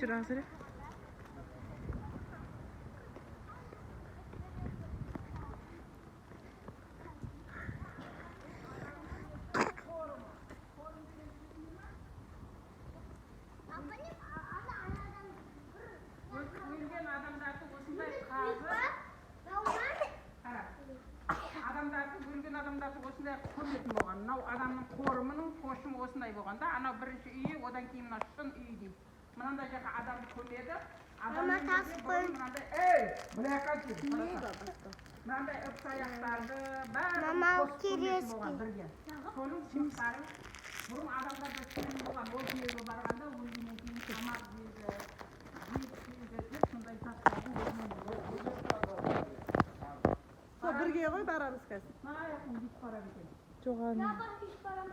жүр азыр. Өлген адамдарды осындай қазып, өлген адамдарды осындай көметін болған. Мынау адамның қорымының пошымы осындай болған да. Анау бірінші үйі, одан кейін мына шын үй дейді. Мынандай жаққа адамды көмеді. Мама тасып қойын. Мынандай, бұлаяққа жүр. Мынандай үпс аяқтарды Мама, бәрі қосып көметін келесің. болған бірге. Соның жұмыстары бұрын адамдарда сенім болған. Ол жерге барғанда өлгеннен кейін тамақ жейді. Сондай тастардың Бірге ғой барамыз қазір. аяқын бүйтіп барады екен. Жоғары. Бaba, iş param.